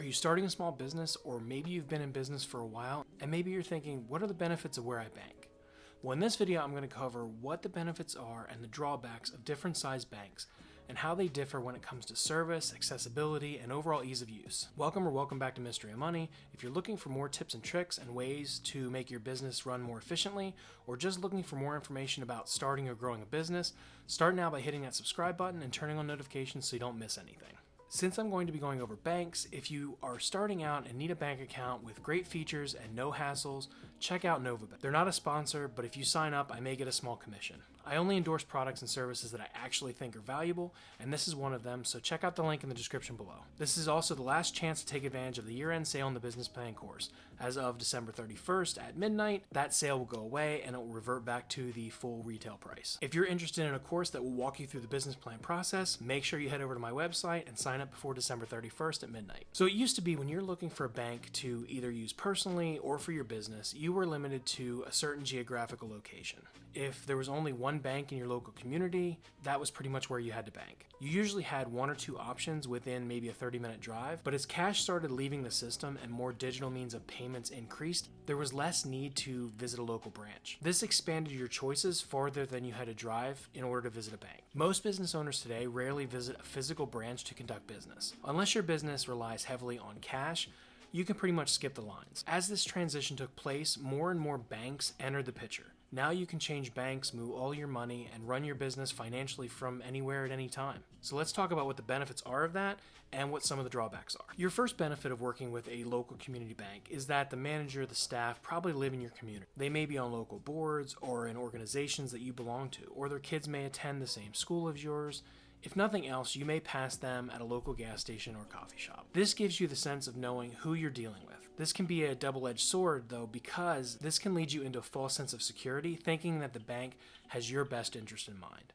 you starting a small business, or maybe you've been in business for a while and maybe you're thinking, what are the benefits of where I bank? Well, in this video, I'm going to cover what the benefits are and the drawbacks of different size banks and how they differ when it comes to service, accessibility, and overall ease of use. Welcome back to Mystery of Money. If you're looking for more tips and tricks and ways to make your business run more efficiently, or just looking for more information about starting or growing a business, start now by hitting that subscribe button and turning on notifications so you don't miss anything. Since I'm going to be going over banks, if you are starting out and need a bank account with great features and no hassles, check out NovaBank. They're not a sponsor, but if you sign up, I may get a small commission. I only endorse products and services that I actually think are valuable, and this is one of them, so check out the link in the description below. This is also the last chance to take advantage of the year-end sale on the business plan course. As of December 31st at midnight, that sale will go away and it will revert back to the full retail price. If you're interested in a course that will walk you through the business plan process, make sure you head over to my website and sign up before December 31st at midnight. So it used to be when you're looking for a bank to either use personally or for your business, you were limited to a certain geographical location. If there was only one bank in your local community, that was pretty much where you had to bank. You usually had one or two options within maybe a 30-minute drive, but as cash started leaving the system and more digital means of payments increased, there was less need to visit a local branch. This expanded your choices farther than you had to drive in order to visit a bank. Most business owners today rarely visit a physical branch to conduct business. Unless your business relies heavily on cash, you can pretty much skip the lines. As this transition took place, more and more banks entered the picture. Now you can change banks, move all your money, and run your business financially from anywhere at any time. So let's talk about what the benefits are of that and what some of the drawbacks are. Your first benefit of working with a local community bank is that the manager, the staff probably live in your community. They may be on local boards or in organizations that you belong to, or their kids may attend the same school as yours. If nothing else, you may pass them at a local gas station or coffee shop. This gives you the sense of knowing who you're dealing with. This can be a double-edged sword, though, because this can lead you into a false sense of security, thinking that the bank has your best interest in mind.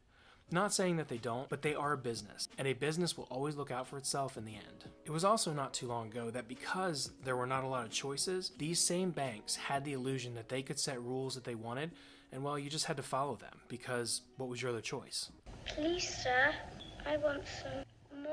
Not saying that they don't, but they are a business, and a business will always look out for itself in the end. It was also not too long ago that because there were not a lot of choices, these same banks had the illusion that they could set rules that they wanted, and well, you just had to follow them, because what was your other choice? Please, sir, I want some more.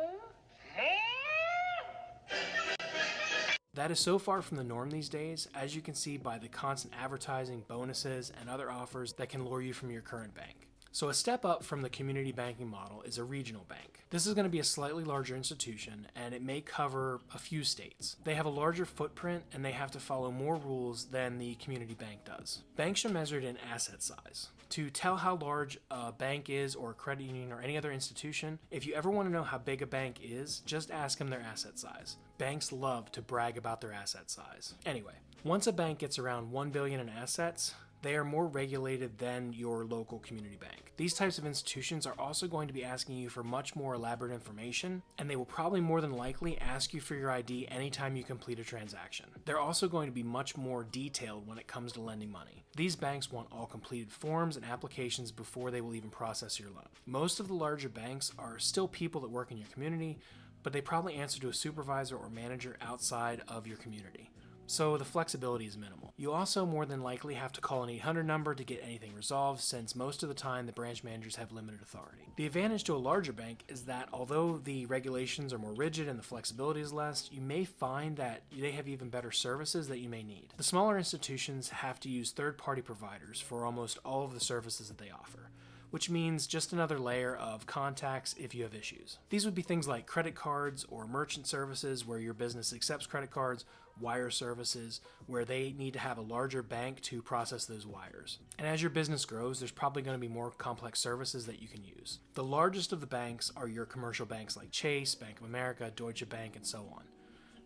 That is so far from the norm these days, as you can see by the constant advertising, bonuses, and other offers that can lure you from your current bank. So a step up from the community banking model is a regional bank. This is going to be a slightly larger institution, and it may cover a few states. They have a larger footprint, and they have to follow more rules than the community bank does. Banks are measured in asset size. To tell how large a bank is, or a credit union, or any other institution, if you ever want to know how big a bank is, just ask them their asset size. Banks love to brag about their asset size. Anyway, once a bank gets around $1 billion in assets, they are more regulated than your local community bank. These types of institutions are also going to be asking you for much more elaborate information, and they will probably more than likely ask you for your ID anytime you complete a transaction. They're also going to be much more detailed when it comes to lending money. These banks want all completed forms and applications before they will even process your loan. Most of the larger banks are still people that work in your community, but they probably answer to a supervisor or manager outside of your community. So the flexibility is minimal. You also more than likely have to call an 800 number to get anything resolved, since most of the time the branch managers have limited authority. The advantage to a larger bank is that although the regulations are more rigid and the flexibility is less, you may find that they have even better services that you may need. The smaller institutions have to use third-party providers for almost all of the services that they offer, which means just another layer of contacts if you have issues. These would be things like credit cards or merchant services where your business accepts credit cards, wire services where they need to have a larger bank to process those wires. And as your business grows, there's probably going to be more complex services that you can use. The largest of the banks are your commercial banks like Chase, Bank of America, Deutsche Bank, and so on.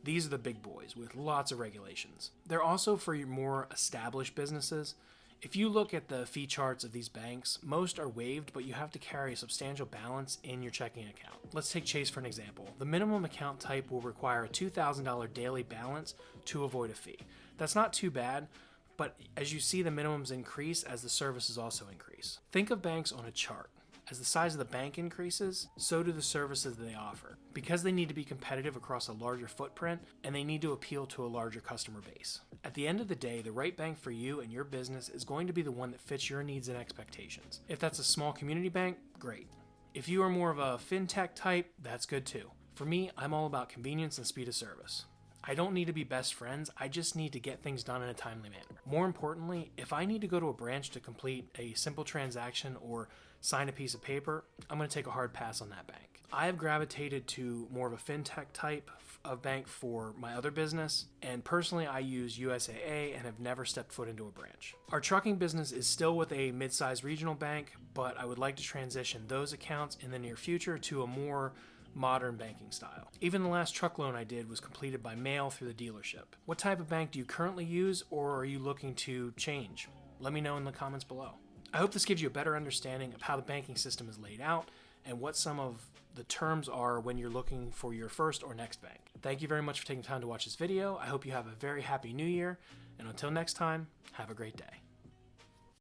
These are the big boys with lots of regulations. They're also for your more established businesses. If you look at the fee charts of these banks, most are waived, but you have to carry a substantial balance in your checking account. Let's take Chase for an example. The minimum account type will require a $2,000 daily balance to avoid a fee. That's not too bad, but as you see, the minimums increase as the services also increase. Think of banks on a chart. As the size of the bank increases, so do the services that they offer, because they need to be competitive across a larger footprint and they need to appeal to a larger customer base. At the end of the day, the right bank for you and your business is going to be the one that fits your needs and expectations. If that's a small community bank, great. If you are more of a fintech type, that's good too. For me, I'm all about convenience and speed of service. I don't need to be best friends, I just need to get things done in a timely manner. More importantly, if I need to go to a branch to complete a simple transaction or sign a piece of paper, I'm going to take a hard pass on that bank. I have gravitated to more of a fintech type of bank for my other business, and personally I use USAA and have never stepped foot into a branch. Our trucking business is still with a mid-sized regional bank, but I would like to transition those accounts in the near future to a more modern banking style. Even the last truck loan I did was completed by mail through the dealership. What type of bank do you currently use, or are you looking to change? Let me know in the comments below. I hope this gives you a better understanding of how the banking system is laid out and what some of the terms are when you're looking for your first or next bank. Thank you very much for taking time to watch this video. I hope you have a very happy new year, and until next time, have a great day.